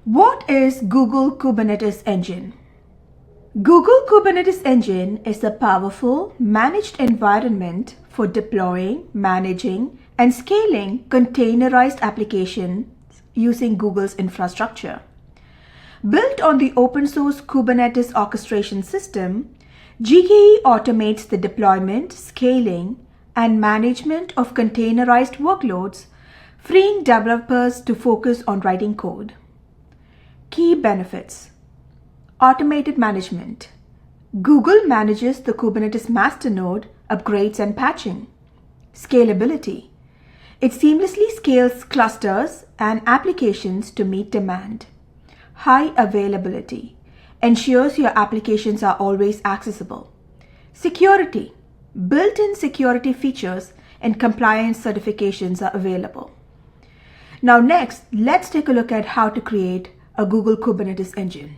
What is Google Kubernetes Engine? Google Kubernetes Engine is a powerful, managed environment for deploying, managing, and scaling containerized applications using Google's infrastructure. Built on the open-source Kubernetes orchestration system, GKE automates the deployment, scaling, and management of containerized workloads, freeing developers to focus on writing code. Key benefits: automated management. Google manages the Kubernetes masternode, upgrades and patching. Scalability. It seamlessly scales clusters and applications to meet demand. High availability. Ensures your applications are always accessible. Security. Built-in security features and compliance certifications are available. Now next, let's take a look at how to create a Google Kubernetes engine.